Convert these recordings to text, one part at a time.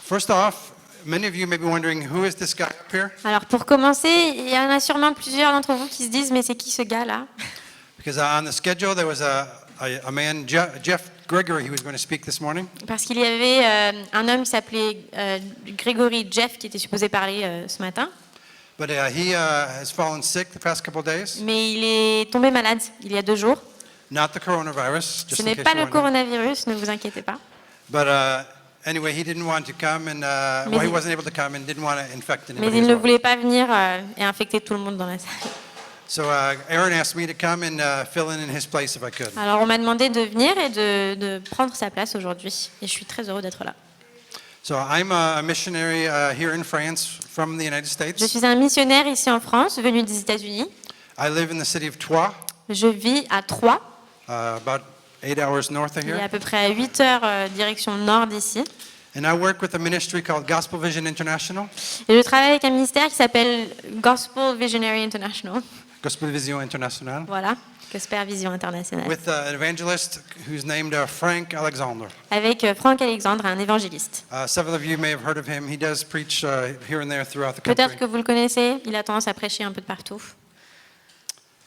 First off, many of you may be wondering, who is this guy up here? Alors pour commencer, il y en a sûrement plusieurs d'entre vous qui se disent mais c'est qui ce gars-là? Because on the schedule there was a man, Jeff Gregory, who was going to speak this morning. Parce qu'il y avait un homme qui s'appelait Gregory Jeff qui était supposé parler ce matin. But he has fallen sick the past couple of days. Mais il est tombé malade il y a 2 jours. Not the coronavirus. Just Ce in n'est case pas you're le wondering. coronavirus, ne vous inquiétez pas. But anyway, he didn't want to come, and he wasn't able to come, and didn't want to infect Mais anybody. il as ne well. voulait pas venir et infecter tout le monde dans la salle. So Aaron asked me to come and fill in his place if I could. Alors on m'a demandé de venir et de prendre sa place aujourd'hui. Et je suis très heureux d'être là. So I'm a missionary here in France from the United Je States. suis un missionnaire ici en France, venu des États-Unis. I live in the city of Troyes, Je vis à Troyes. about 8 hours north of Il est à here. peu près à 8 heures direction nord d'ici. And I work with a ministry called Gospel Vision International. Et je travaille avec un ministère qui s'appelle Gospel Visionary International. Gospel Vision International. Voilà, Gospel Vision International. With an evangelist who's named Frank Alexander. Avec Franck Alexandre, un évangéliste. Several of you may have heard of him. He does preach here and there throughout the Peut-être country. que vous le connaissez, il a tendance à prêcher un peu de partout.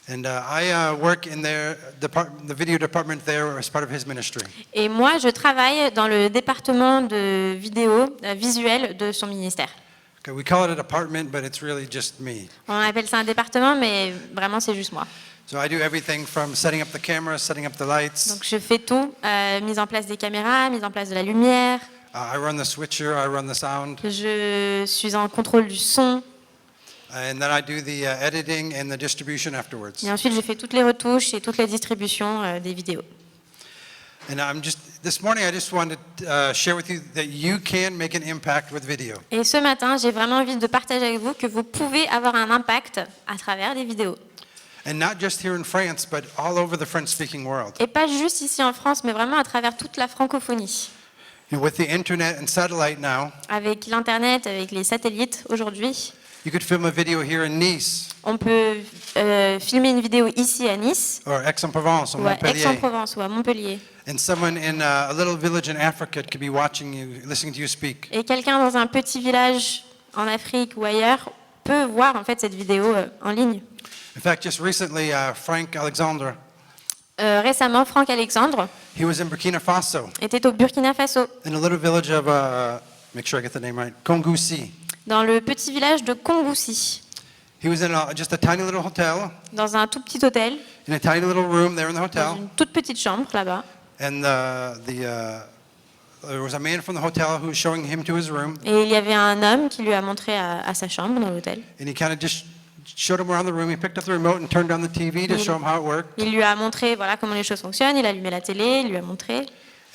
And I work in the video department there as part of his ministry. Et moi, je travaille dans le département de vidéo visuelle de son ministère. Okay, we call it a department, but it's really just me. On appelle ça un département, mais vraiment, c'est juste moi. So I do everything from setting up the cameras, setting up the lights. Donc, je fais tout, mise en place des caméras, mise en place de la lumière. I run the switcher, I run the sound, Je suis en contrôle du son. and then I do the editing and the distribution afterwards. Et ensuite, je fais toutes les retouches et toutes les distributions des vidéos. And this morning I just wanted to share with you that you can make an impact with video. Et ce matin, j'ai vraiment envie de partager avec vous que vous pouvez avoir un impact à travers des vidéos. And not just here in France, but all over the French-speaking world. Et pas juste ici en France, mais vraiment à travers toute la francophonie. And with the internet and satellite now, Avec l'Internet, avec les satellites aujourd'hui, you could film a video here in Nice on peut filmer une vidéo ici à Nice, or Aix-en-Provence or ou à Montpellier. Aix-en-Provence, ou à Montpellier. And someone in a little village in Africa could be watching you, listening to you speak. Et quelqu'un dans un petit village en Afrique ou ailleurs peut voir en fait cette vidéo en ligne. In fact, just recently, Frank Alexander, Récemment, Franck Alexandre he was in Burkina Faso, était au Burkina Faso, in a little village of, make sure I get the name right, Kongoussi. dans le petit village de Kongoussi, He was in just a tiny little hotel, dans un tout petit hôtel, in a tiny little room there in the dans hotel, une toute petite chambre là-bas. and there was a man from the hotel who was showing him to his room, Et il y avait un homme qui lui a montré à sa chambre dans l'hôtel. and he kind of just showed him around the room. He picked up the remote and turned on the TV to show him how it worked. Il lui a montré voilà comment les choses fonctionnent, il a allumé la télé, il lui a montré.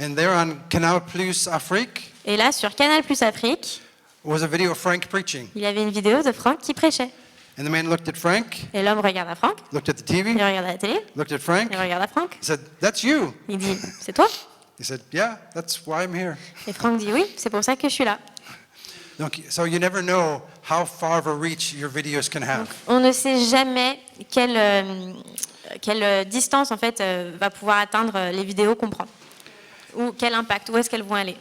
And there on Canal Plus Afrique Et là, sur Canal Plus Afrique, was a video of Frank preaching. il y avait une vidéo de Franck qui prêchait. And the man looked at Frank, Et l'homme regarde à Franck, looked at the il TV, regarde à la télé, looked at Frank. il regarde à Franck. He said, "That's you." Il dit, c'est toi? He said, "Yeah, that's why I'm here." Et Franck dit, oui, c'est pour ça que je suis là. Donc, so you never know how far of a reach your videos can have. On ne sait jamais quelle distance en fait va pouvoir atteindre les vidéos qu'on prend. Ou quel impact, où est-ce qu'elles vont aller.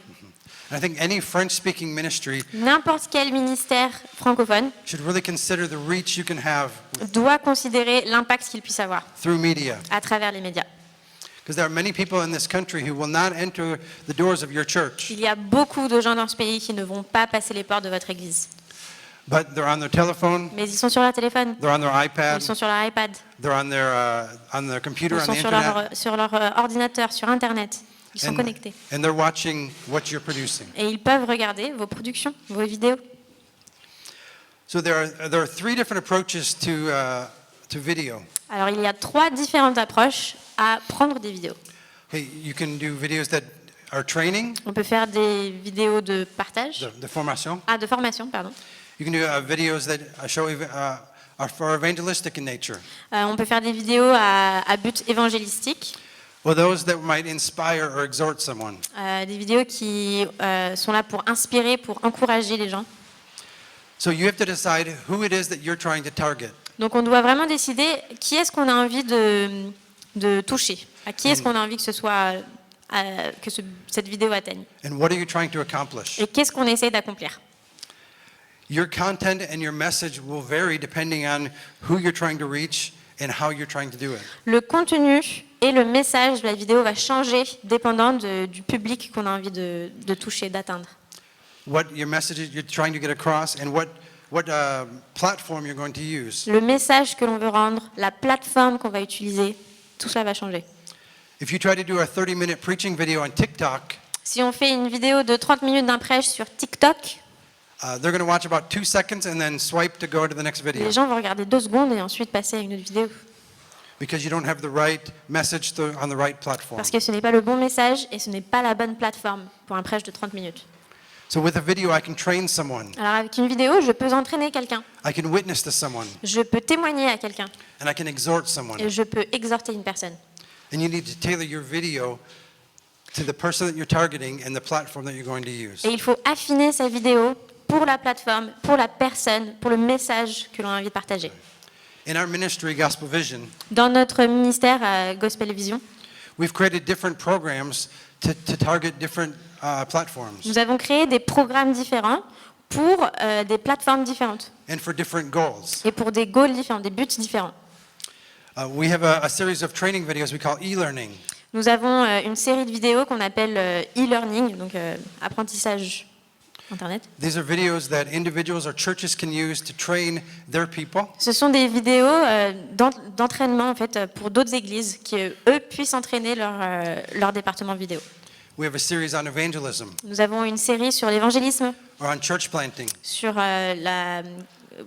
And I think any French-speaking ministry N'importe quel ministère francophone should really consider the reach you can have doit considérer l'impact qu'il puisse avoir through media. à travers les médias. Because there are many people in this country who will not enter the doors of your church, Il y a beaucoup de gens dans ce pays qui ne vont pas passer les portes de votre église. but they're on their telephone, Mais ils sont sur leur téléphone, they're on their ils iPad, sont sur leur iPad, they're on their computer, ils on sont the sur internet, leur ordinateur, sur Internet. Ils sont connectés. and they're watching what you're producing. Et ils peuvent regarder vos productions, vos vidéos. So there are three different approaches to video. Alors il y a 3 différentes approches à prendre des vidéos. Hey, you can do videos that are training, On peut faire des vidéos de partage, de formation. de formation, pardon. You can do videos that are for evangelistic in nature, On peut faire des vidéos à but évangélistique, or those that might inspire or exhort someone. des vidéos qui sont là pour inspirer, pour encourager les gens. So you have to decide who it is that you're trying to target. Donc on doit vraiment décider qui est-ce qu'on a envie de toucher, à qui est-ce qu'on a envie que ce soit cette vidéo atteigne. And what are you trying to accomplish? Et qu'est-ce qu'on essaie d'accomplir? Your content and your message will vary depending on who you're trying to reach and how you're trying to do it. Le contenu et le message de la vidéo va changer dépendant du public qu'on a envie de toucher, d'atteindre. What your message is you're trying to get across and what platform you're going to use. Le message que l'on veut rendre, la plateforme qu'on va utiliser, tout cela va changer. If you try to do a 30-minute preaching video on TikTok, Si on fait une vidéo de 30 minutes d'un prêche sur TikTok, they're going to watch about 2 seconds and then swipe to go to the next video les gens vont regarder 2 secondes et ensuite passer à une autre vidéo. because you don't have the right message on the right platform. Parce que ce n'est pas le bon message et ce n'est pas la bonne plateforme pour un prêche de 30 minutes. So with a video, I can train someone. Alors avec une vidéo, je peux entraîner quelqu'un, I can witness to someone, je peux témoigner à quelqu'un and I can exhort someone. et je peux exhorter une personne. And you need to tailor your video to the person that you're targeting and the platform that you're going to use. Et il faut affiner sa vidéo pour la plateforme, pour la personne, pour le message que l'on a envie de partager. In our ministry, Gospel Vision, Dans notre ministère à Gospel Vision, we've created different programs to target different platforms nous avons créé des programmes différents pour des plateformes différentes and for different goals. et pour des goals différents, des buts différents. We have a series of training videos we call e-learning. Nous avons une série de vidéos qu'on appelle e-learning, donc apprentissage Internet. These are videos that individuals or churches can use to train their people. Ce sont des vidéos d'entraînement en fait, pour d'autres églises qui, eux, puissent entraîner leur département vidéo. We have a series on evangelism Nous avons une série sur l'évangélisme, or on church planting sur la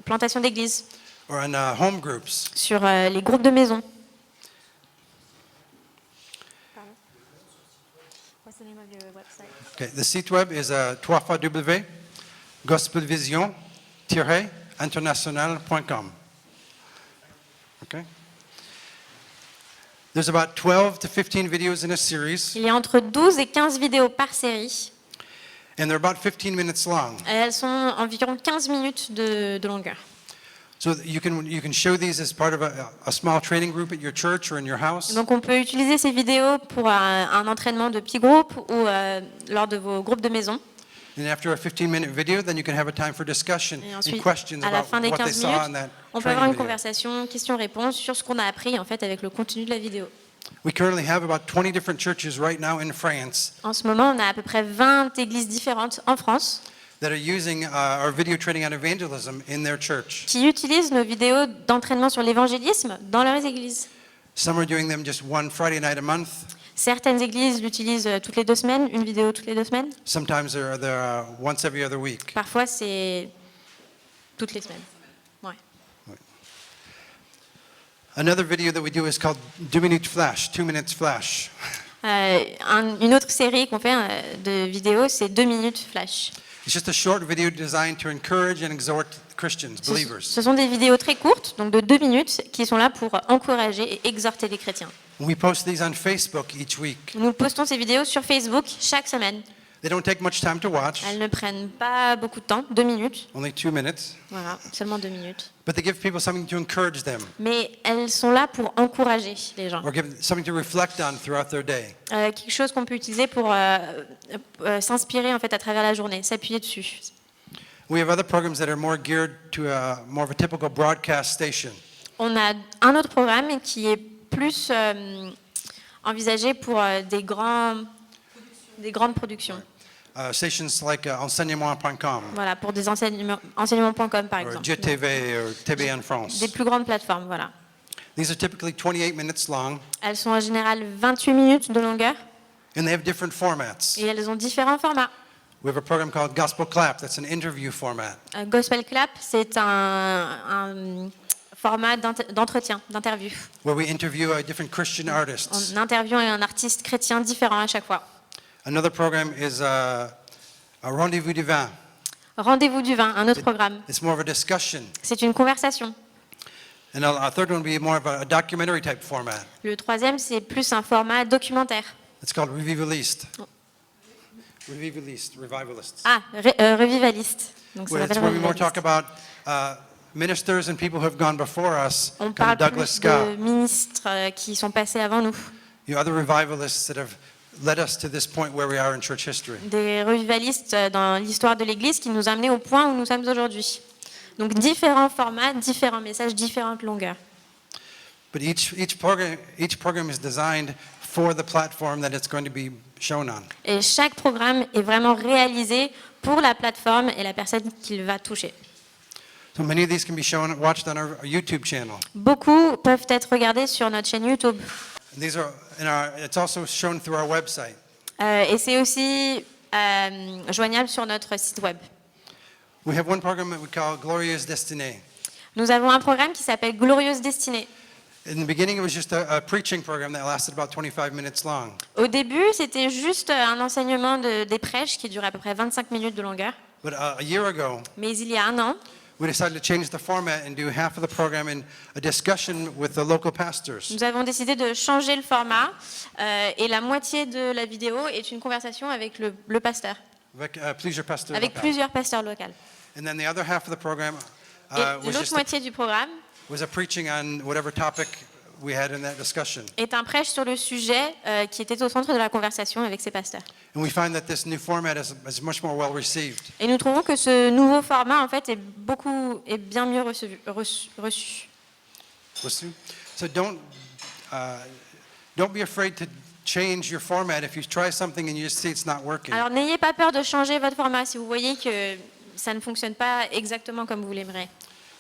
plantation d'églises, or on home groups. sur les groupes de maison. Okay, the site web is www.gospelvision-international.com. Okay. There's about 12 to 15 videos in a series, Il y a entre 12 et 15 vidéos par série. and they're about 15 minutes long. Elles sont environ 15 minutes de longueur. So that you can show these as part of a small training group at your church or in your house. Donc on peut utiliser ces vidéos pour un entraînement de petits groupes ou lors de vos groupes de maison. And after a 15-minute video, then you can have a time for discussion Et and ensuite, questions à la about fin des what they 15 saw in minutes, that on peut avoir une training video. conversation, question-réponse sur ce qu'on a appris en fait avec le contenu de la vidéo. We currently have about 20 different churches right now in France En ce moment, on a à peu près 20 églises différentes en France that are using our video training on evangelism in their church. qui utilisent nos vidéos d'entraînement sur l'évangélisme dans leurs églises. Some are doing them just one Friday night a month. Certaines églises l'utilisent toutes les 2 semaines, une vidéo toutes les 2 semaines. Sometimes they're once every other week. Parfois, c'est toutes les semaines. Ouais. Another video that we do is called 2 Minute Flash, 2 Minutes Flash. Une autre série qu'on fait de vidéos, c'est 2 minutes flash. It's just a short video designed to encourage and exhort Christians, believers. Ce sont des vidéos très courtes, donc de 2 minutes, qui sont là pour encourager et exhorter les chrétiens. We post these on Facebook each week. Nous postons ces vidéos sur Facebook chaque semaine. They don't take much time to watch, Elles ne prennent pas beaucoup de temps, 2 minutes. only 2 minutes, Voilà, seulement 2 minutes. but they give people something to encourage them Mais elles sont là pour encourager les gens. or give something to reflect on throughout their day. Quelque chose qu'on peut utiliser pour s'inspirer en fait à travers la journée, s'appuyer dessus. We have other programs that are more geared to more of a typical broadcast station. On a un autre programme qui est plus envisagé pour des grandes productions. Stations like enseignement.com Voilà, pour des enseignements.com par or exemple. JTV or TV en France. Des plus grandes plateformes, voilà. These are typically 28 minutes long, Elles sont en général 28 minutes de longueur and they have different formats. et elles ont différents formats. We have a program called Gospel Clap, that's an interview format. Gospel Clap, c'est un format d'entretien, d'interview. Where we interview different Christian artists. On interviewe un artiste chrétien différent à chaque fois. Another program is a Rendezvous du Vin. Rendez-vous du vin, un autre programme. It's more of a discussion. C'est une conversation. And a third one would be more of a documentary type format. Le troisième, c'est plus un format documentaire. It's called Revivalist. Revivalists. Ah, revivaliste. Donc ça Where s'appelle we more revivaliste. talk about ministers and people who have gone before us, On kind parle of Douglas plus de Scott. ministres qui sont passés avant nous. You other revivalists that have led us to this point where we are in church history. Des revivalistes dans l'histoire de l'Église qui nous a amenés au point où nous sommes aujourd'hui. Donc différents formats, différents messages, différentes longueurs. But each program is designed for the platform that it's going to be shown on. Et chaque programme est vraiment réalisé pour la plateforme et la personne qu'il va toucher. So many of these can be watched on our YouTube channel. Beaucoup peuvent être regardés sur notre chaîne YouTube. And these are it's also shown through our website. Et c'est aussi joignable sur notre site web. We have one program that we call Glorious Destiny. Nous avons un programme qui s'appelle Glorieuse Destinée. In the beginning, it was just a preaching program that lasted about 25 minutes long. Au début, c'était juste un enseignement des prêches qui durait à peu près 25 minutes de longueur. But a year ago, Mais il y a un an, we decided to change the format and do half of the program in a discussion with the local pastors. nous avons décidé de changer le format et la moitié de la vidéo est une conversation avec le pasteur, Avec plusieurs pasteurs avec locaux. plusieurs pasteurs locaux. And then the other half of the program Et was l'autre just moitié du programme was a preaching on whatever topic we had in that discussion. est un prêche sur le sujet qui était au centre de la conversation avec ces pasteurs. And we find that this new format is much more well received. Et nous trouvons que ce nouveau format, en fait, est bien mieux reçu. So don't be afraid to change your format if you try something and you just see it's not working. Alors, n'ayez pas peur de changer votre format si vous voyez que ça ne fonctionne pas exactement comme vous l'aimeriez.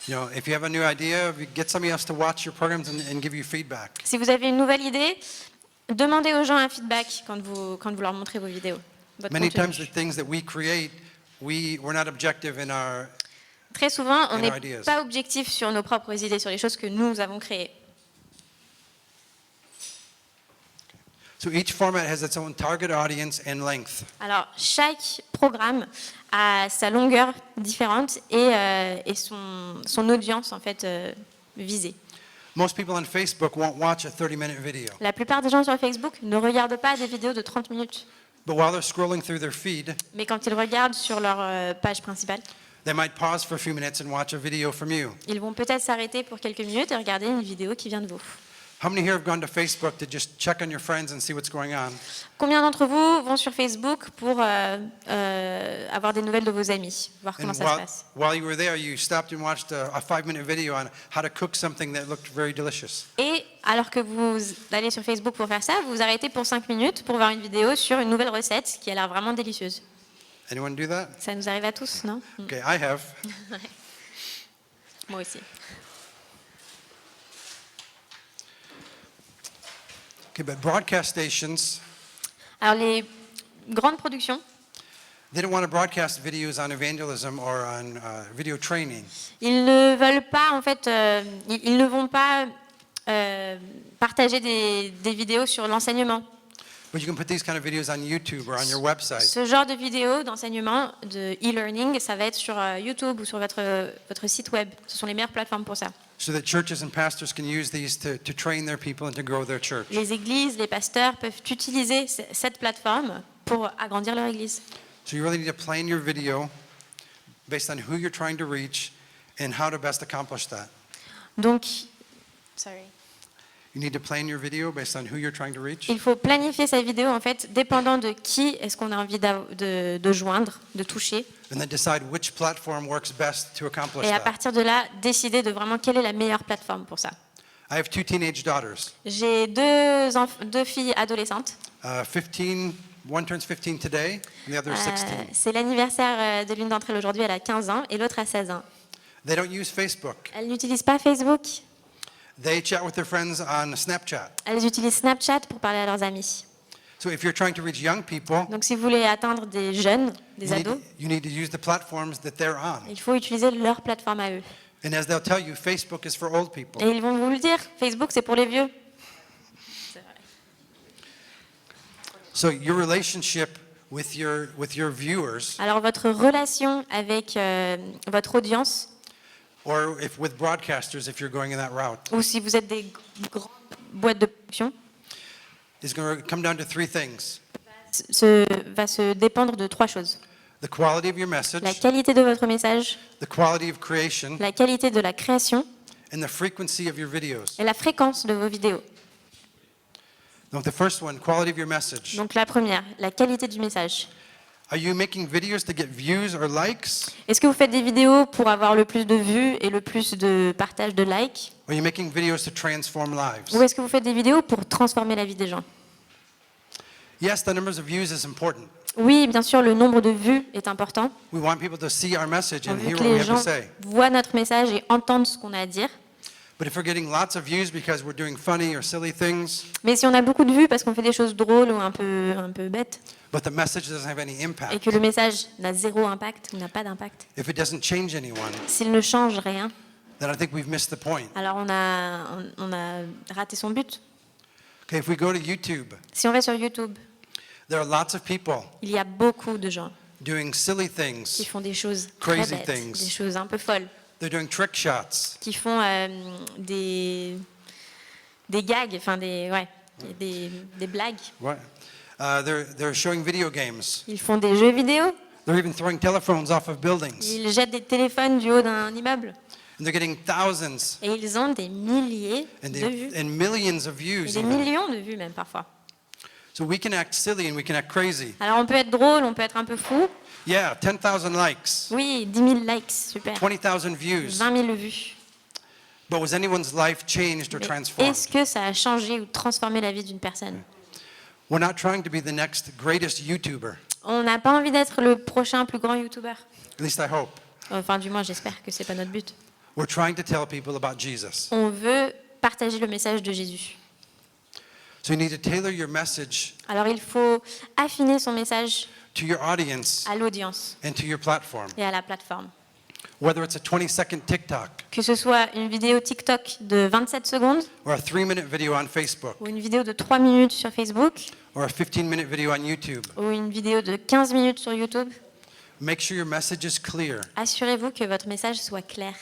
You know, if you have a new idea, get somebody else to watch your programs and give you feedback. Si vous avez une nouvelle idée, demandez aux gens un feedback quand vous leur montrez vos vidéos. Votre Many contenu. times the things that we create, we're not objective in our. Très souvent, on and our n'est ideas. pas objectif sur nos propres idées, sur les choses que nous avons créées. So each format has its own target audience and length. Alors, chaque programme a sa longueur différente et son audience, en fait, visée. Most people on Facebook won't watch a 30-minute video. La plupart des gens sur Facebook ne regardent pas des vidéos de 30 minutes. But while they're scrolling through their feed, Mais quand ils regardent sur leur page principale, they might pause for a few minutes and watch a video from you. ils vont peut-être s'arrêter pour quelques minutes et regarder une vidéo qui vient de vous. How many here have gone to Facebook to just check on your friends and see what's going on? Combien d'entre vous vont sur Facebook pour avoir des nouvelles de vos amis, voir comment And ça se passe? while you were there, you stopped and watched a 5-minute video on how to cook something that looked very delicious. Et alors que vous allez sur Facebook pour faire ça, vous vous arrêtez pour 5 minutes pour voir une vidéo sur une nouvelle recette qui a l'air vraiment délicieuse. Anyone do that? Ça nous arrive à tous, non? Okay, I have. Moi aussi. Okay, but broadcast stations, Alors les grandes productions, they don't want to broadcast videos on evangelism or on video training. ils ne veulent pas, en fait, ils ne vont pas partager des vidéos sur l'enseignement. But you can put these kind of videos on YouTube or on your website. Ce genre de vidéos d'enseignement, de e-learning, ça va être sur YouTube ou sur votre site web. Ce sont les meilleures plateformes pour ça. So that churches and pastors can use these to train their people and to grow their church. Les églises, les pasteurs peuvent utiliser cette plateforme pour agrandir leur église. So you really need to plan your video based on who you're trying to reach and how to best accomplish that. Donc, You need to plan your video based on who you're trying to reach. il faut planifier sa vidéo, en fait, dépendant de qui est-ce qu'on a envie de joindre, de toucher. And then decide which platform works best to accomplish Et à that. partir de là, décider de vraiment quelle est la meilleure plateforme pour ça. I have 2 teenage daughters. J'ai deux filles adolescentes. 15, one turns 15 today, and the other is 16. C'est l'anniversaire de l'une d'entre elles aujourd'hui, elle a 15 ans, et l'autre a 16 ans. They don't use Facebook. Elles n'utilisent pas Facebook, They chat with their friends on Snapchat. elles utilisent Snapchat pour parler à leurs amis. So if you're trying to reach young people, Donc si vous voulez atteindre des jeunes, des ados, you need to use the platforms that they're on. il faut utiliser leur plateforme à eux. And as they'll tell you, Facebook is for old people. Et ils vont vous le dire, Facebook c'est pour les vieux. So your relationship with your viewers, Alors votre relation avec votre audience, or if with broadcasters, if you're going in that route, ou si vous êtes des grandes boîtes de production, is going to come down to 3 things: va se dépendre de 3 choses. the quality of your La message, qualité de votre message, the quality of creation, la qualité de la création and the frequency of your videos. et la fréquence de vos vidéos. Donc, the first one, quality of your message. Donc la première, la qualité du message. Are you making videos to get views or likes? Est-ce que vous faites des vidéos pour avoir le plus de vues et le plus de partages de likes? Or are you making videos to transform lives? Ou est-ce que vous faites des vidéos pour transformer la vie des gens? Yes, the numbers of views is important. Oui, bien sûr, le nombre de vues est important. We want people to see our message On and veut hear que what we les have gens to say. voient notre message et entendent ce qu'on a à dire. But if we're getting lots of views because we're doing funny or silly things, Mais si on a beaucoup de vues parce qu'on fait des choses drôles ou un peu bêtes, but the message doesn't have any et impact, que le message n'a zéro impact ou n'a pas d'impact, if it doesn't change anyone, s'il ne change rien, then I think we've missed the point. alors on a raté son but. Okay, if we go to YouTube, Si on va sur YouTube, there are lots of people il y a beaucoup de gens doing silly qui things. font des choses très Crazy bêtes, things. des choses un peu folles, They're doing trick shots. qui font des gags, enfin des blagues. What? They're showing video games. Ils font des jeux vidéo, They're even throwing telephones off of buildings. ils jettent des téléphones du haut d'un immeuble And they're getting thousands et ils ont des milliers and, de vues, and millions of et views des even. millions de vues même parfois. So we can act silly and we can act crazy. Alors on peut être drôle, on peut être un peu fou. Yeah, 10,000 likes, Oui, 10 000 likes, super. 20,000 views. 20 000 vues. But was anyone's life changed or Mais transformed? est-ce que ça a changé ou transformé la vie d'une personne? We're not trying to be the next greatest YouTuber. On n'a pas envie d'être le prochain plus grand YouTuber. At least I hope. Enfin, du moins, j'espère que c'est pas notre but. We're trying to tell people about Jesus. On veut partager le message de Jésus. So you need to tailor your message Alors il faut affiner son message to your audience à l'audience and to your platform. et à la plateforme. Whether it's a 20-second TikTok Que ce soit une vidéo TikTok de 27 secondes or a 3-minute video on Facebook ou une vidéo de 3 minutes sur Facebook or a 15-minute video on YouTube, ou une vidéo de 15 minutes sur YouTube, make sure your message is clear. assurez-vous que votre message soit clair.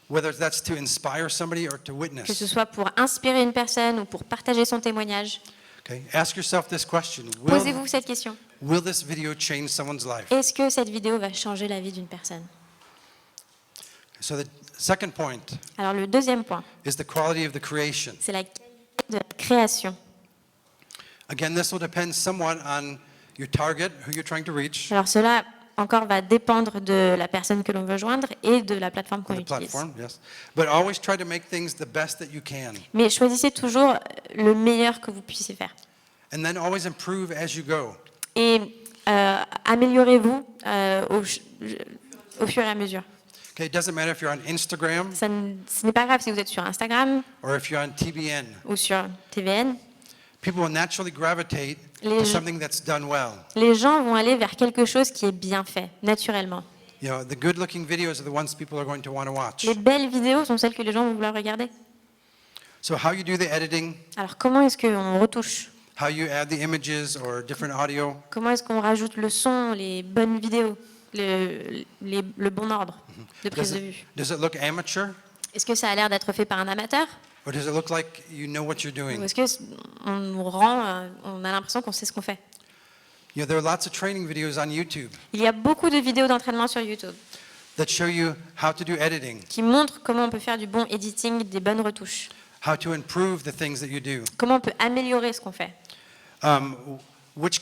Whether that's to inspire somebody or to Que ce witness. soit pour inspirer une personne ou pour partager son témoignage. Okay? Ask yourself this question. Posez-vous cette question. Will this video change someone's life? Est-ce que cette vidéo va changer la vie d'une personne? So the second point Alors le deuxième point, is the quality of the creation. c'est la qualité de la création. Again, this will depend somewhat on your target, who you're trying to reach, Alors cela encore va dépendre de la personne que l'on veut joindre et de la plateforme qu'on the utilise. platform, yes. But always try to make things the best that you can. Mais choisissez toujours le meilleur que vous puissiez faire. And then always improve as you go. Et améliorez-vous au fur et à mesure. Okay, it doesn't matter if you're on Instagram Ce n'est pas grave si vous êtes sur Instagram or if you're on TBN. ou sur TVN. People will naturally gravitate Les to gens- something that's done well. Les gens vont aller vers quelque chose qui est bien fait, naturellement. You know, the good-looking videos are the ones people are going to want to watch. Les belles vidéos sont celles que les gens vont vouloir regarder. So how you do the editing, Alors comment est-ce qu'on retouche? how you add the images or different audio, Comment est-ce qu'on rajoute le son, les bonnes vidéos, le bon ordre de prise does de vue? does it look amateur Est-ce que ça a l'air d'être fait par un amateur? or does it look like you know what you're Ou doing? est-ce on a l'impression qu'on sait ce qu'on fait? You know, there are lots of training videos on YouTube Il y a beaucoup de vidéos d'entraînement sur YouTube that show you how to do editing, qui montrent comment on peut faire du bon editing, des bonnes retouches. how to improve the things that you do. Comment on peut améliorer ce qu'on fait. Which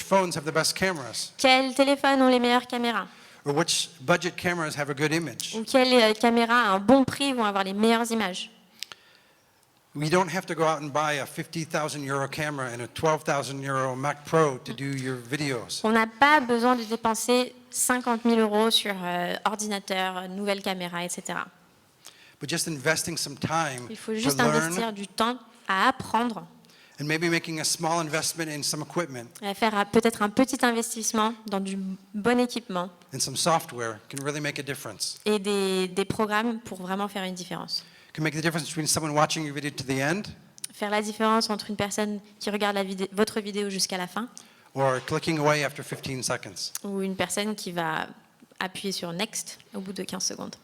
phones have the best cameras, Quels téléphones ont les meilleures caméras? or which budget cameras have a good image. Ou quelles caméras à un bon prix vont avoir les meilleures images? We don't have to go out and buy a 50,000 euro camera and a 12,000 euro Mac Pro to do your videos. On n'a pas besoin de dépenser 50 000 euros sur ordinateur, nouvelle caméra, etc. But just investing some time Il faut to juste learn investir du temps à apprendre, and maybe making a small investment in some equipment à faire peut-être un petit investissement dans du bon équipement and some software can really make a difference. et des programmes pour vraiment faire une différence. Can make the difference between someone watching your video to the end Faire la différence entre une personne qui regarde votre vidéo jusqu'à la fin or clicking away after 15 seconds. ou une personne qui va appuyer sur Next au bout de 15 secondes.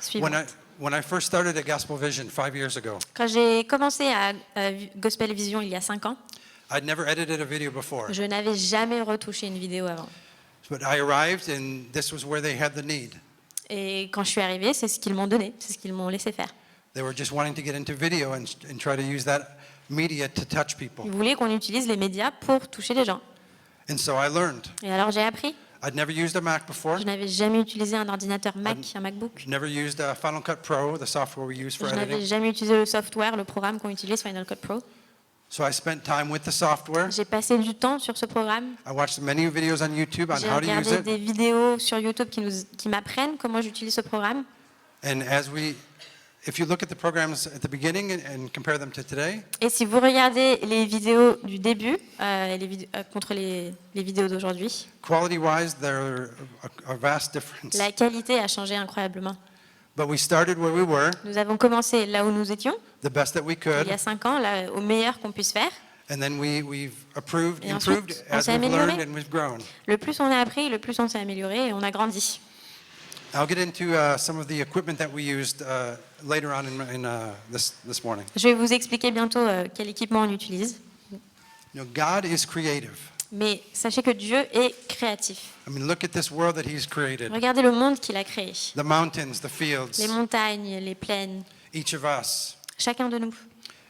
Suivant. When I first started at Gospel Vision 5 years ago, Quand j'ai commencé à Gospel Vision il y a 5 ans, I'd never edited a video before. je n'avais jamais retouché une vidéo avant. But I arrived and this was where they had the need. Et quand je suis arrivée, c'est ce qu'ils m'ont donné, c'est ce qu'ils m'ont laissé faire. They were just wanting to get into video and try to use that media to touch people. Ils voulaient qu'on utilise les médias pour toucher les gens. And so I learned. Et alors j'ai appris. I'd never used a Mac before. Je n'avais jamais utilisé un ordinateur Mac, un MacBook. Never used Final Cut Pro, the software we use for Je n'avais editing. jamais utilisé le software, le programme qu'on utilise, Final Cut Pro. So I spent time with the software. J'ai passé du temps sur ce programme. I watched many videos on YouTube on J'ai how to use regardé it. des vidéos sur YouTube qui m'apprennent comment j'utilise ce programme. And if you look at the programs at the beginning and compare them to today, Et si vous regardez les vidéos du début contre les vidéos d'aujourd'hui, quality-wise, they're a vast difference. la qualité a changé incroyablement. But we started where we were, Nous avons commencé là où nous étions, the best that we il y a could, 5 ans, là, au meilleur qu'on puisse faire. and then we've improved Et ensuite, on as s'est we've amélioré. learned and we've grown. Le plus on a appris, le plus on s'est amélioré et on a grandi. I'll get into some of the equipment that we used later on this morning. Je vais vous expliquer bientôt quel équipement on utilise. You know, God is creative. Mais sachez que Dieu est créatif. I mean, look at this world that He's created. Regardez le monde qu'il a créé. The mountains, the fields, Les montagnes, les plaines, each of us. chacun de nous.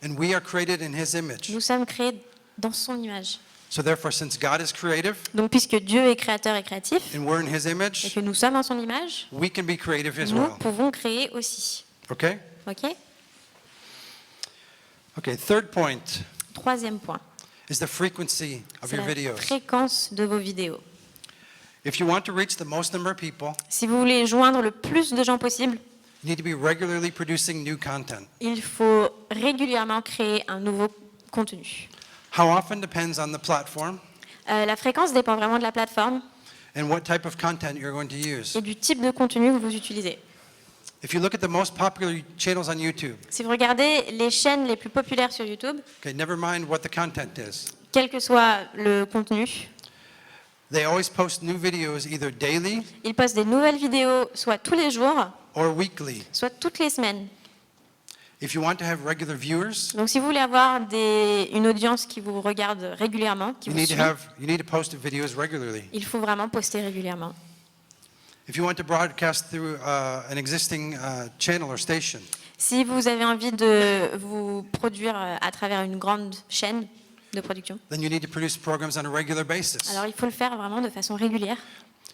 And we are created in His image. Nous sommes créés dans son image. So therefore, since God is creative Donc puisque Dieu est créateur et créatif, and we're in His et image, que nous sommes en son image, we can be creative as nous well. pouvons créer aussi. Okay? Ok? Okay, third point Troisième point, is the frequency of c'est your la videos. fréquence de vos vidéos. If you want to reach the most number of people, Si vous voulez joindre le plus de gens possible, you need to be regularly producing new content. il faut régulièrement créer un nouveau contenu. How often depends on the platform La fréquence dépend vraiment de la plateforme and what type of content you're going to use. et du type de contenu que vous utilisez. If you look at the most popular channels on YouTube, Si vous regardez les chaînes les plus populaires sur YouTube, okay, never mind what the content is. quel que soit le contenu, They always post new videos either daily ils postent des nouvelles vidéos soit tous les jours, or weekly. soit toutes les semaines. If you want to have regular viewers, Donc si vous voulez avoir une audience qui vous regarde régulièrement, qui you vous need to suit, you need to post videos regularly. il faut vraiment poster régulièrement. If you want to broadcast through an existing channel or station, Si vous avez envie de vous produire à travers une grande chaîne de production, then you need to produce programs on a regular basis alors il faut le faire vraiment de façon régulière.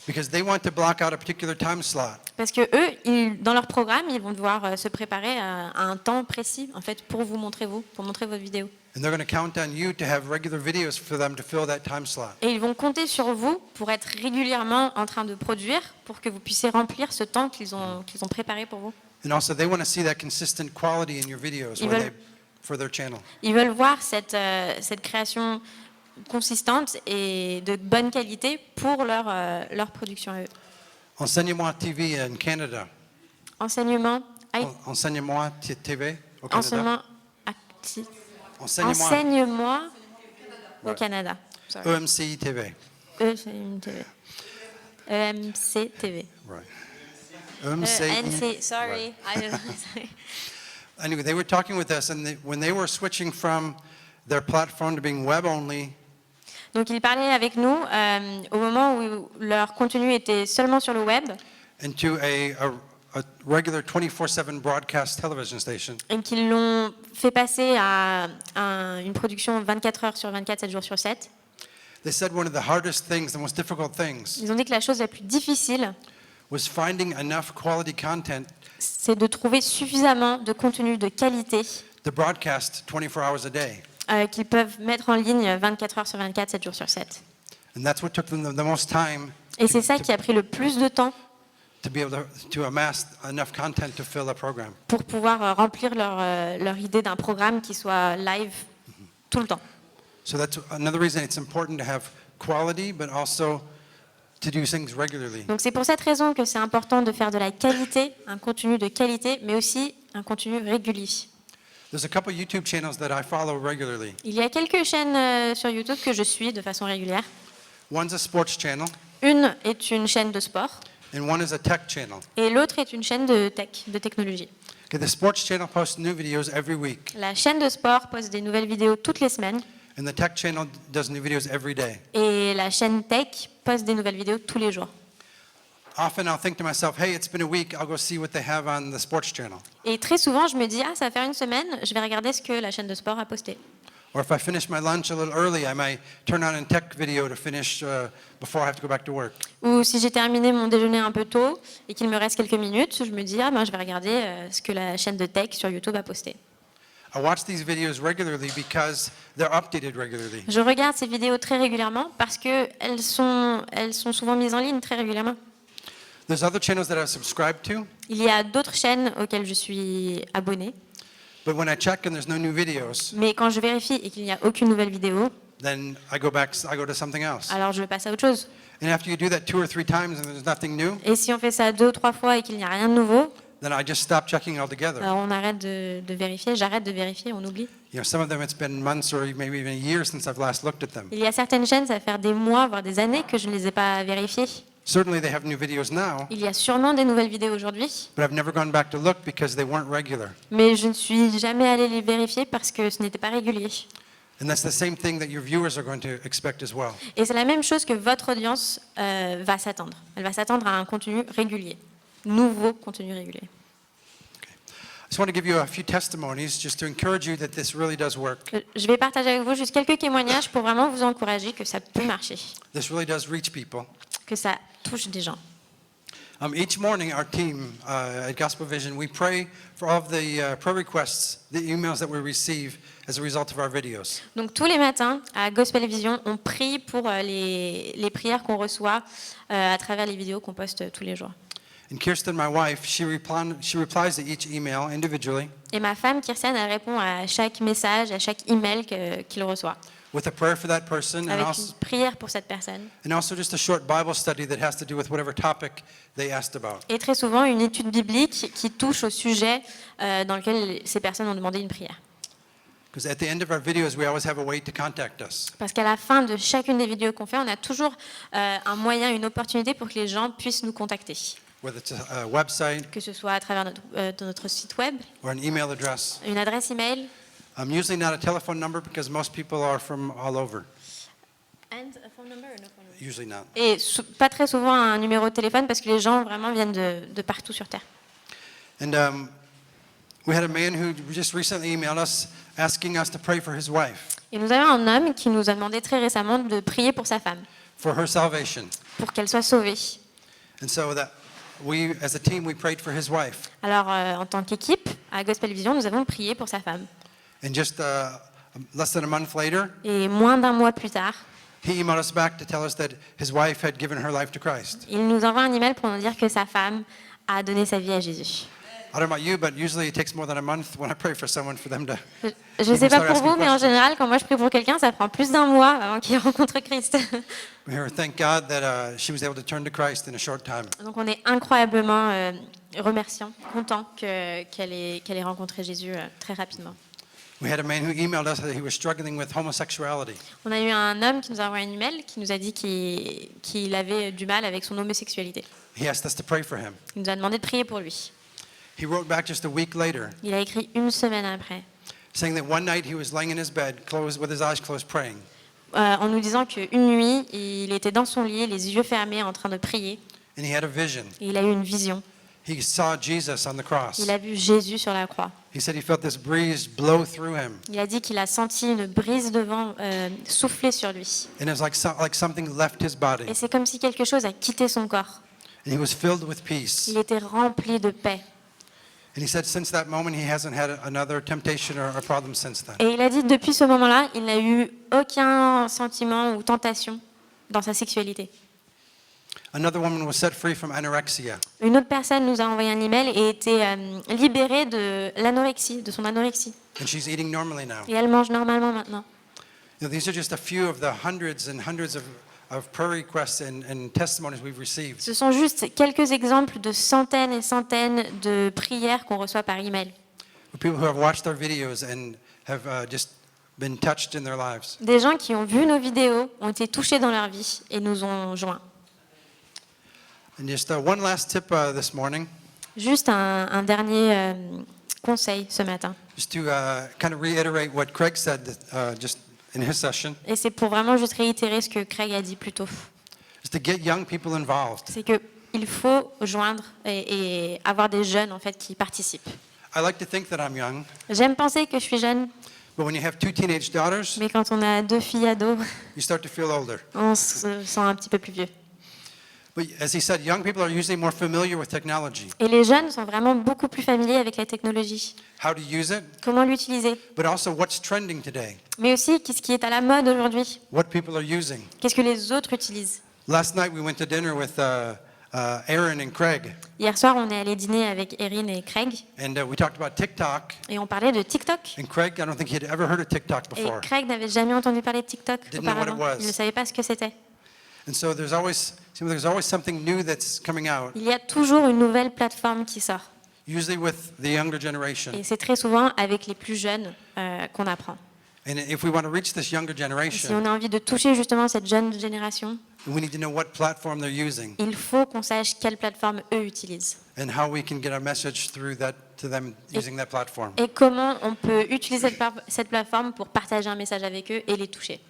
because they want to block out a particular time slot. Parce que eux, dans leur programme, ils vont devoir se préparer à un temps précis, en fait, pour montrer vos vidéos. And they're going to count on you to have regular videos for them to fill that time slot. Et ils vont compter sur vous pour être régulièrement en train de produire, pour que vous puissiez remplir ce temps qu'ils ont préparé pour vous. And also, they want to see that consistent quality in your videos Ils veulent- for their channel. Ils veulent voir cette création consistante et de bonne qualité pour leur production à eux. Enseigne-moi TV in Canada. Enseignement, Enseigne-moi TV au Canada. enseignement, Enseigne-moi enseignement au Canada. Sorry. EMC TV. EMC TV. Right. EMC. NC, sorry. Anyway, they were talking with us, and when they were switching from their platform to being web only, Donc ils parlaient avec nous au moment où leur contenu était seulement sur le web into a regular 24/7 broadcast television station, et qu'ils l'ont fait passer à une production 24 heures sur 24, 7 jours sur 7. they said one of the hardest things, the most difficult things, Ils ont dit que la chose la plus difficile, was finding enough quality content c'est de trouver suffisamment de contenu de qualité to broadcast 24 hours a day. qu'ils peuvent mettre en ligne 24 heures sur 24, 7 jours sur 7. And that's what took them the most time Et c'est ça qui a pris le plus de temps to be able to amass enough content to fill a program. pour pouvoir remplir leur idée d'un programme qui soit live tout le temps. So that's another reason it's important to have quality, but also to do things regularly. Donc c'est pour cette raison que c'est important de faire de la qualité, un contenu de qualité, mais aussi un contenu régulier. There's a couple YouTube channels that I follow regularly. Il y a quelques chaînes sur YouTube que je suis de façon régulière. One's a sports channel, Une est une chaîne de sport and one is a tech channel. et l'autre est une chaîne de tech, de technologie. Okay, the sports channel posts new videos every week, La chaîne de sport poste des nouvelles vidéos toutes les semaines and the tech channel does new videos every day. et la chaîne tech poste des nouvelles vidéos tous les jours. Often I'll think to myself, hey, it's been a week, I'll go see what they have on the sports channel. Et très souvent, je me dis, ah, ça va faire une semaine, je vais regarder ce que la chaîne de sport a posté. Or if I finish my lunch a little early, I might turn on a tech video to finish before I have to go back to work. Ou si j'ai terminé mon déjeuner un peu tôt et qu'il me reste quelques minutes, je me dis, ah, ben, je vais regarder ce que la chaîne de tech sur YouTube a posté. I watch these videos regularly because they're updated regularly. Je regarde ces vidéos très régulièrement parce qu'elles sont souvent mises en ligne très régulièrement. There's other channels that I've subscribed to, Il y a d'autres chaînes auxquelles je suis abonnée, but when I check and there's no new videos, mais quand je vérifie et qu'il n'y a aucune nouvelle vidéo, then I go to something else. alors je passe à autre chose. And after you do that 2 or 3 times and there's nothing new, Et si on fait ça 2 ou 3 fois et qu'il n'y a rien de nouveau, then I just stop checking altogether. alors on arrête de vérifier, j'arrête de vérifier, on oublie. You know, some of them it's been months or maybe even a year since I've last looked at them. Il y a certaines chaînes, ça va faire des mois, voire des années que je ne les ai pas vérifiées. Certainly they have new videos now, Il y a sûrement des nouvelles vidéos aujourd'hui, but I've never gone back to look because they weren't regular. mais je ne suis jamais allée les vérifier parce que ce n'était pas régulier. And that's the same thing that your viewers are going to expect as well. Et c'est la même chose que votre audience va s'attendre. Elle va s'attendre à un contenu régulier, nouveau contenu régulier. I just want to give you a few testimonies just to encourage you that this really does work. Je vais partager avec vous juste quelques témoignages pour vraiment vous encourager que ça peut marcher, This really does reach people. que ça touche des gens. Each morning, our team at Gospel Vision, we pray for all of the prayer requests, the emails that we receive as a result of our videos. Donc tous les matins, à Gospel Vision, on prie pour les prières qu'on reçoit à travers les vidéos qu'on poste tous les jours. And Kirsten, my wife, she replies to each email individually Et ma femme, Kirsten, elle répond à chaque message, à chaque email qu'il reçoit, with a prayer for that person avec une prière pour cette personne. and also just a short Bible study that has to do with whatever topic they asked about. Et très souvent, une étude biblique qui touche au sujet dans lequel ces personnes ont demandé une prière. Because at the end of our videos, we always have a way to contact us. Parce qu'à la fin de chacune des vidéos qu'on fait, on a toujours un moyen, une opportunité pour que les gens puissent nous contacter. Whether it's a website Que ce soit à travers notre site web, or an email address. une adresse email. Usually not a telephone number because most people are from all over. Usually not. Et pas très souvent un numéro de téléphone parce que les gens vraiment viennent de partout sur Terre. And we had a man who just recently emailed us asking us to pray for his wife, Et nous avons un homme qui nous a demandé très récemment de prier pour sa femme, for her salvation. pour qu'elle soit sauvée. And so that we, as a team, we prayed for his wife. Alors, en tant qu'équipe, à Gospel Vision, nous avons prié pour sa femme. And just less than a month later, Et moins d'un mois plus tard, he emailed us back to tell us that his wife had given her life to Christ. il nous envoie un email pour nous dire que sa femme a donné sa vie à Jésus. I don't know about you, but usually it takes more than a month when I pray for someone for them to. Je ne sais pas pour vous, mais en général, quand moi je prie pour quelqu'un, ça prend plus d'un mois avant qu'il rencontre Christ. Thank God that she was able to turn to Christ in a short time. Donc on est incroyablement remerciant, content qu'elle ait rencontré Jésus très rapidement. We had a man who emailed us that he was struggling with homosexuality. On a eu un homme qui nous a envoyé un email qui nous a dit qu'il avait du mal avec son homosexualité. He asked us to pray for him. Il nous a demandé de prier pour lui. He wrote back just a week later, Il a écrit une semaine après, saying that one night he was laying in his bed, with his eyes closed, praying. En nous disant qu'une nuit, il était dans son lit, les yeux fermés, en train de prier, And he had a vision. et il a eu une vision. He saw Jesus on the cross. Il a vu Jésus sur la croix. He said he felt this breeze blow through him. Il a dit qu'il a senti une brise de vent souffler sur lui. And it was like something left his body. Et c'est comme si quelque chose a quitté son corps. And he was filled with peace. Il était rempli de paix. And he said since that moment he hasn't had another temptation or a problem since then. Et il a dit depuis ce moment-là, il n'a eu aucun sentiment ou tentation dans sa sexualité. Another woman was set free from anorexia. Une autre personne nous a envoyé un email et était libérée de l'anorexie, de son anorexie. And she's eating normally now. Et elle mange normalement maintenant. These are just a few of the hundreds and hundreds of prayer requests and testimonies we've received. Ce sont juste quelques exemples de centaines et centaines de prières qu'on reçoit par email. People who have watched our videos and have just been touched in their lives. Des gens qui ont vu nos vidéos, ont été touchés dans leur vie et nous ont joints. And just one last tip this morning, Juste un dernier conseil ce matin. just to kind of reiterate what Craig said just in his session, Et c'est pour vraiment juste réitérer ce que Craig a dit plus tôt. is to get young people involved. C'est que il faut joindre et avoir des jeunes en fait qui participent. I like to think that I'm young, J'aime penser que je suis jeune, but when you have 2 teenage daughters, mais quand on a 2 filles ados, you start to feel older. on se sent un petit peu plus vieux. But as he said, young people are usually more familiar with technology, Et les jeunes sont vraiment beaucoup plus familiers avec la technologie. how to use it, Comment l'utiliser? but also what's trending today, Mais aussi, qu'est-ce qui est à la mode aujourd'hui? what people are using. Qu'est-ce que les autres utilisent? Last night we went to dinner with Aaron and Craig, Hier soir, on est allé dîner avec Erin et Craig and we talked about TikTok. et on parlait de TikTok. And Craig, I don't think he had ever heard of TikTok Et before. Craig n'avait jamais entendu parler de TikTok Didn't know what it auparavant. was. Il ne savait pas ce que c'était. And so there's always something new that's coming out, Il y a toujours une nouvelle plateforme qui sort. usually with the younger generation. Et c'est très souvent avec les plus jeunes qu'on apprend. And if we want to reach this younger Et si generation, on a envie de toucher justement cette jeune génération, we need to know what platform they're using il faut qu'on sache quelle plateforme eux utilisent. and how we can get our message through that to them using that platform. Et comment on peut utiliser cette plateforme pour partager un message avec eux et les toucher.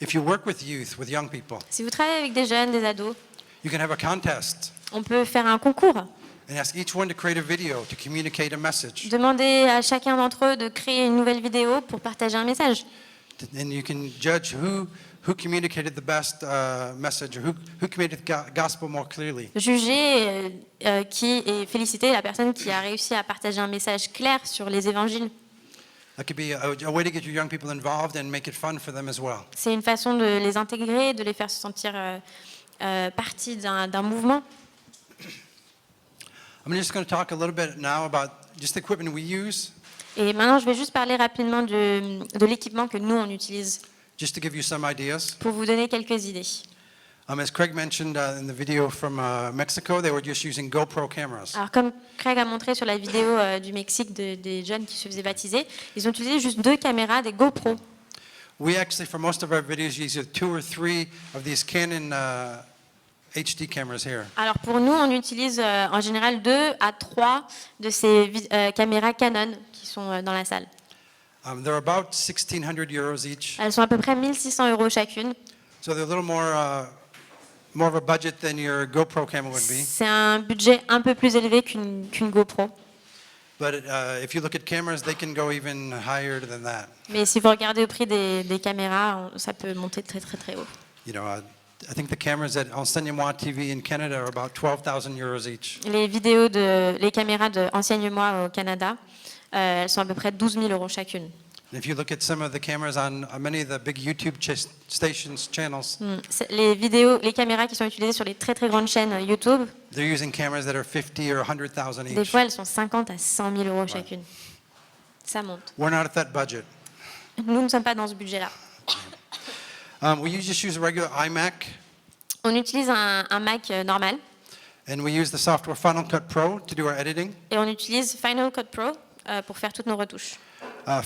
If you work with youth, with young people, Si vous travaillez avec des jeunes, des ados, you can have a contest on peut faire un concours. and ask each one to create a video to communicate a message. Demander à chacun d'entre eux de créer une nouvelle vidéo pour partager un message. And you can judge who communicated the best message, or who communicated the gospel more clearly. Juger et féliciter la personne qui a réussi à partager un message clair sur les évangiles. That could be a way to get your young people involved and make it fun for them as well. C'est une façon de les intégrer, de les faire se sentir partie d'un mouvement. I'm just going to talk a little bit now about just the equipment we use, Et maintenant, je vais juste parler rapidement de l'équipement que nous, on utilise just to give you some ideas. pour vous donner quelques idées. As Craig mentioned in the video from Mexico, they were just using GoPro cameras. Alors, comme Craig a montré sur la vidéo du Mexique des jeunes qui se faisaient baptiser, ils ont utilisé juste 2 caméras, des GoPro. We actually, for most of our videos, use 2 or 3 of these Canon HD cameras here. Alors, pour nous, on utilise en général 2 à 3 de ces caméras Canon qui sont dans la salle. They're about 1,600 euros each, Elles sont à peu près 1 600 € chacune. so they're a little more of a budget than your GoPro camera would be. C'est un budget un peu plus élevé qu'une GoPro. But if you look at cameras, they can go even higher than that. Mais si vous regardez au prix des caméras, ça peut monter très très très haut. You know, I think the cameras at Enseignement TV in Canada are about 12,000 euros each. Les caméras de Enseigne-moi au Canada, elles sont à peu près 12 000 € chacune. And if you look at some of the cameras on many of the big YouTube stations, channels, Les caméras qui sont utilisées sur les très très grandes chaînes YouTube, they're using cameras that are 50 or 100,000 des each. fois elles sont 50 à 100 000 € chacune. Ça monte. We're not at that budget. Nous ne sommes pas dans ce budget-là. We just use a regular iMac, On utilise un Mac normal and we use the software Final Cut Pro to do our editing. et on utilise Final Cut Pro pour faire toutes nos retouches.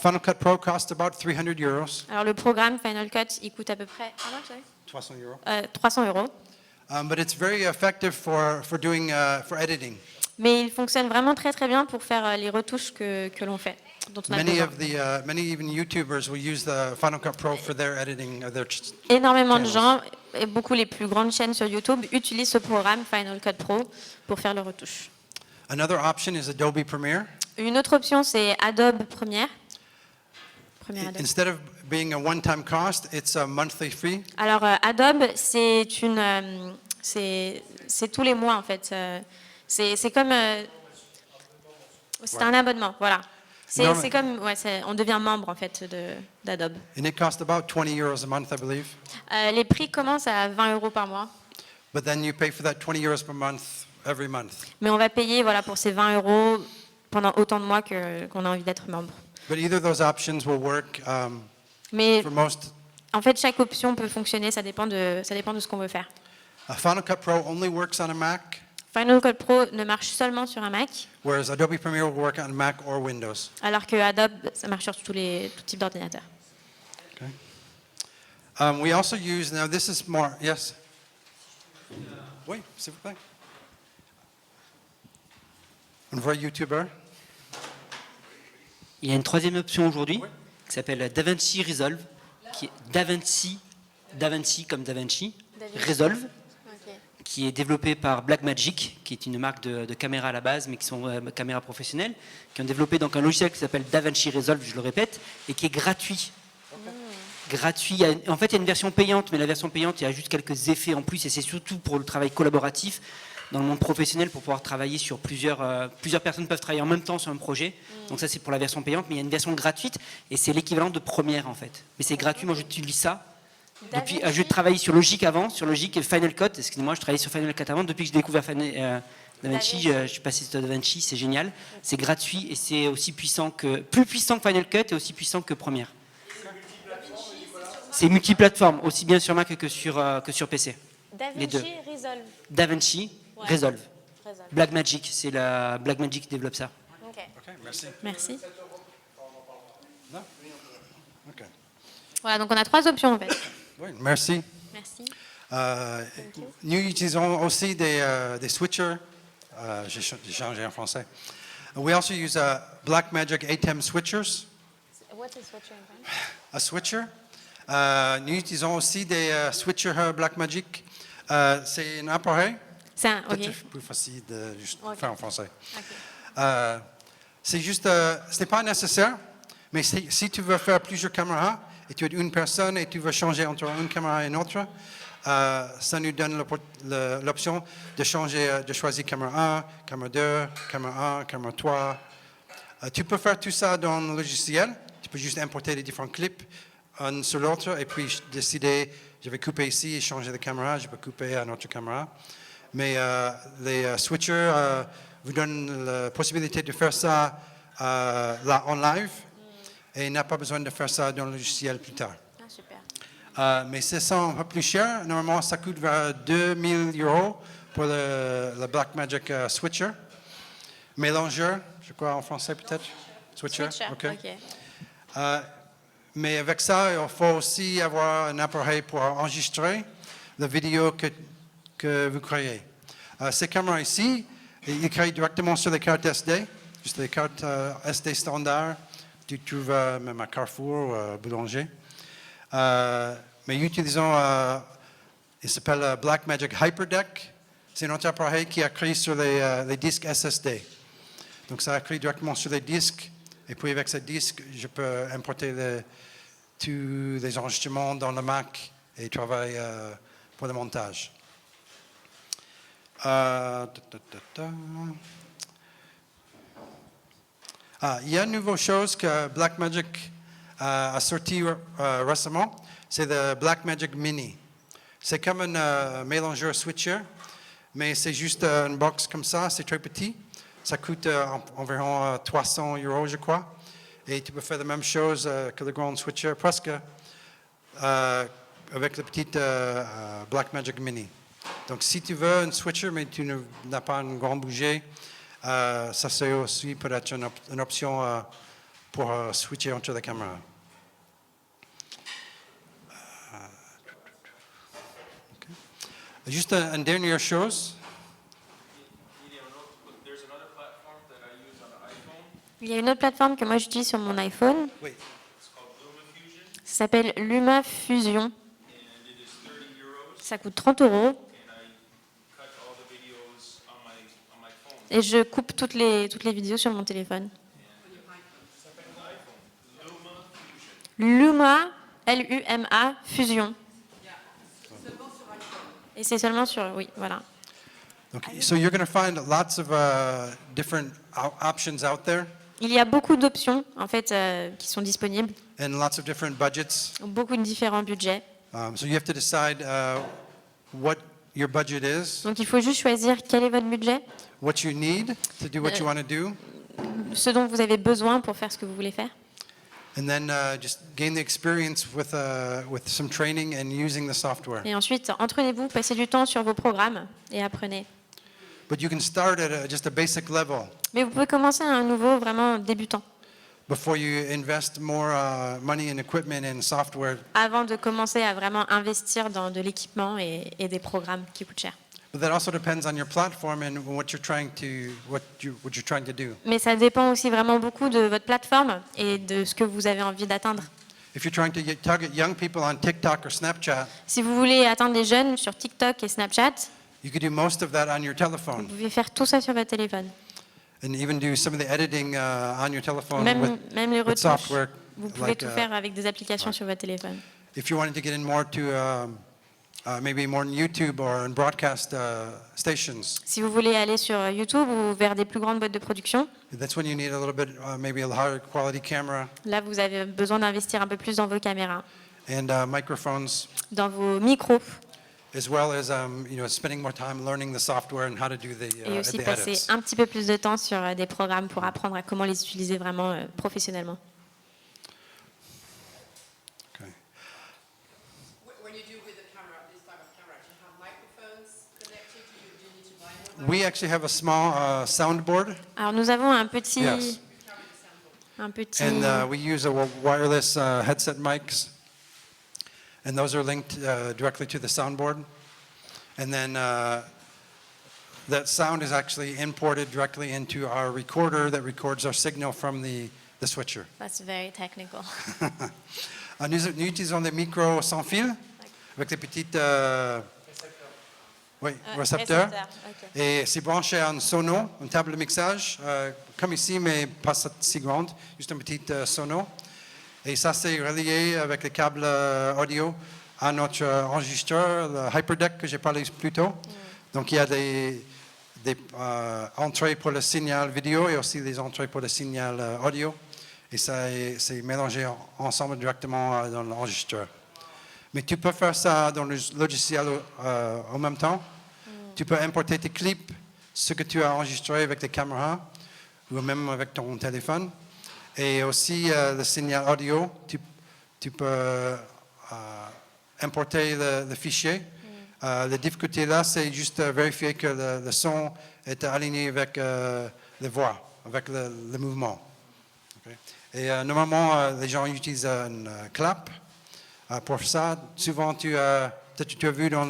Final Cut Pro costs about 300 euros. Alors le programme Final Cut, il coûte à peu près 300 euros. 300 €. But it's very effective for editing. Mais il fonctionne vraiment très très bien pour faire les retouches que l'on fait, dont on a besoin. Many even YouTubers will use the Final Cut Pro for their editing of their Énormément de channels. gens, et beaucoup les plus grandes chaînes sur YouTube, utilisent ce programme Final Cut Pro pour faire leurs retouches. Another option is Adobe Premiere. Une autre option, c'est Adobe Premiere. Adobe. Instead of being a one-time cost, it's a monthly fee. Alors Adobe, c'est tous les mois en fait. C'est comme c'est un abonnement, voilà. C'est comme on devient membre en fait d'Adobe. And it costs about 20 euros a month, I believe. Les prix commencent à 20 € par mois, But then you pay for that 20 euros per month every month. mais on va payer voilà pour ces 20 € pendant autant de mois qu'on a envie d'être membre. But either of those options will work Mais for most. en fait, chaque option peut fonctionner, ça dépend de ce qu'on veut faire. Final Cut Pro only works on a Mac, Final Cut Pro ne marche seulement sur un Mac, whereas Adobe Premiere will work on Mac or Windows. alors que Adobe, ça marche sur tout type d'ordinateur. Okay. We also use, now this is more, yes? Oui, s'il vous plaît. Un vrai YouTuber. Il y a une troisième option aujourd'hui qui s'appelle DaVinci Resolve, qui est DaVinci comme DaVinci, Resolve, qui est développé par Blackmagic, qui est une marque de caméras à la base, mais qui sont caméras professionnelles, qui ont développé donc un logiciel qui s'appelle DaVinci Resolve, je le répète, et qui est gratuit. Gratuit. En fait, il y a une version payante, mais la version payante, il y a juste quelques effets en plus, et c'est surtout pour le travail collaboratif dans le monde professionnel, pour pouvoir travailler sur plusieurs personnes peuvent travailler en même temps sur un projet. Donc ça, c'est pour la version payante, mais il y a une version gratuite, et c'est l'équivalent de Premiere, en fait. Mais c'est gratuit, moi j'utilise ça. Depuis, je travaillais sur Logic avant, sur Logic et Final Cut. Excusez-moi, je travaillais sur Final Cut avant. Depuis que j'ai découvert DaVinci, je suis passé sur DaVinci, c'est génial. C'est gratuit et c'est aussi puissant plus puissant que Final Cut et aussi puissant que Premiere. C'est multiplateforme, aussi bien sur Mac que sur PC. Les deux. DaVinci Resolve. DaVinci Resolve. Blackmagic, c'est la Blackmagic qui développe ça. Ok. OK, merci. Merci. Non? OK. Voilà, donc on a 3 options en fait. Oui, merci. Merci. Nous utilisons aussi des switchers. J'ai changé en français. We also use Blackmagic ATEM switchers. What is switcher in French? A switcher. Nous utilisons aussi des switchers Blackmagic. C'est un appareil. C'est un, ok. Peut-être plus facile de juste Ok. faire en français. Ok. C'est juste, ce n'est pas nécessaire, mais si tu veux faire plusieurs caméras et tu as une personne et tu veux changer entre une caméra et une autre, ça nous donne l'option de changer, de choisir caméra 1, caméra 2, caméra 1, caméra 3. Tu peux faire tout ça dans le logiciel. Tu peux juste importer les différents clips un sur l'autre et puis décider, je vais couper ici et changer de caméra, je peux couper à une autre caméra. Mais les switchers vous donnent la possibilité de faire ça là en live et n'a pas besoin de faire ça dans le logiciel plus tard. Ah, super. Mais c'est un peu plus cher. Normalement, ça coûte vers 2000 € pour le Blackmagic switcher. Mélangeur, je crois en français peut-être. Switcher. Ok. Mais avec ça, il faut aussi avoir un appareil pour enregistrer la vidéo que vous créez. Ces caméras ici, ils créent directement sur les cartes SD, juste les cartes SD standards. Tu trouves même à Carrefour ou Boulanger. Mais utilisons, il s'appelle Blackmagic HyperDeck. C'est un autre appareil qui a créé sur les disques SSD. Donc ça a créé directement sur les disques. Et puis avec ce disque, je peux importer tous les enregistrements dans le Mac et travailler pour le montage. Il y a une nouvelle chose que Blackmagic a sorti récemment, c'est le Blackmagic Mini. C'est comme un mélangeur switcher, mais c'est juste une box comme ça, c'est très petit. Ça coûte environ 300 €, je crois. Et tu peux faire la même chose que le grand switcher, presque, avec le petit Blackmagic Mini. Donc, si tu veux un switcher, mais tu n'as pas un grand bouger, ça c'est aussi peut-être une option pour switcher entre les caméras. Okay. Juste une dernière chose. Il y a une autre plateforme que moi j'utilise sur mon iPhone. Oui. Ça s'appelle LumaFusion. Ça coûte 30 €. Et je coupe toutes les vidéos sur mon téléphone. Luma, L-U-M-A, Fusion. Et c'est seulement sur... Oui, voilà. Okay. So you're going to find lots of different options out there Il y a beaucoup d'options, en fait, qui sont disponibles. and lots of different budgets. Beaucoup de différents budgets. So you have to decide what your budget is, Donc il faut juste choisir quel est votre budget, what you need to do what you want to do, ce dont vous avez besoin pour faire ce que vous voulez faire. and then just gain the experience with some training and using the software. Et ensuite, entraînez-vous, passez du temps sur vos programmes et apprenez. But you can start at just a basic level Mais vous pouvez commencer à un niveau vraiment débutant, before you invest more money in equipment and software. avant de commencer à vraiment investir dans de l'équipment et des programmes qui coûtent cher. But that also depends on your platform and what you're trying to do. Mais ça dépend aussi vraiment beaucoup de votre plateforme et de ce que vous avez envie d'atteindre. If you're trying to target young people on TikTok or Snapchat, Si vous voulez atteindre les jeunes sur TikTok et Snapchat, You could do most of that on your Vous telephone, pouvez faire tout ça sur votre téléphone. and even do some of the editing on your telephone Même les with retouches. software. Vous pouvez Like, tout faire avec des applications sur votre téléphone. if you wanted to get in more to maybe more on YouTube or in broadcast stations, Si vous voulez aller sur YouTube ou vers des plus grandes boîtes de production, that's when you need a little bit, maybe a higher quality camera là vous avez besoin d'investir un peu plus dans vos caméras, and microphones, dans vos micros, as well as spending more time learning the software and how to do et aussi the passer edits. un petit peu plus de temps sur des programmes pour apprendre à comment les utiliser vraiment professionnellement. Okay. When you do with the camera, this type of camera, do you have microphones connected? Do you need to buy more? We actually have a small soundboard, Alors nous avons un petit, Yes. and we use a wireless headset mics, and those are linked directly to the soundboard. And then that sound is actually imported directly into our recorder that records our signal from the switcher. That's very technical. Nous utilisons des micros sans fil avec des petites récepteurs. ok. Et c'est branché à un sono, une table de mixage, comme ici, mais pas si grande, juste un petit sono. Et ça, c'est relié avec les câbles audio à notre enregistreur, le Hyperdeck que j'ai parlé plus tôt. Donc, il y a des entrées pour le signal vidéo et aussi des entrées pour le signal audio. Et ça, c'est mélangé ensemble directement dans l'enregistreur. Mais tu peux faire ça dans le logiciel en même temps. Tu peux importer tes clips, ce que tu as enregistré avec tes caméras ou même avec ton téléphone. Et aussi le signal audio, tu peux importer le fichier. La difficulté là, c'est juste vérifier que le son est aligné avec les voix, avec le mouvement. Okay. Et normalement, les gens utilisent une clap pour ça. Souvent, peut-être tu as vu dans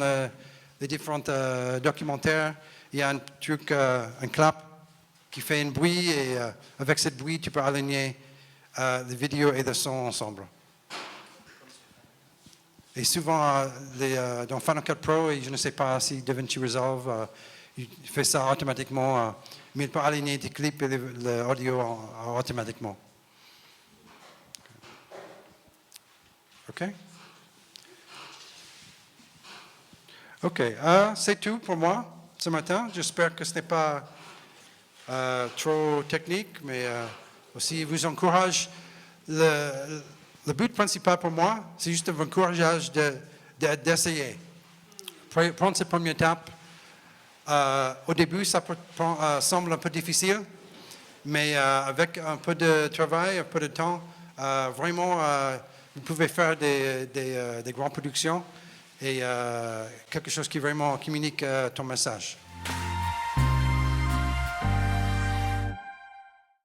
les différents documentaires, il y a un truc, un clap qui fait un bruit et avec ce bruit, tu peux aligner les vidéos et le son ensemble. Et souvent, dans Final Cut Pro, et je ne sais pas si DaVinci Resolve, il fait ça automatiquement, mais il peut aligner tes clips et l'audio automatiquement. OK? OK, c'est tout pour moi ce matin. J'espère que ce n'est pas trop technique, mais aussi vous encourage. Le but principal pour moi, c'est juste vous encourager d'essayer. Prendre cette première étape. Au début, ça semble un peu difficile, mais avec un peu de travail, un peu de temps, vraiment, vous pouvez faire des grandes productions et quelque chose qui vraiment communique ton message.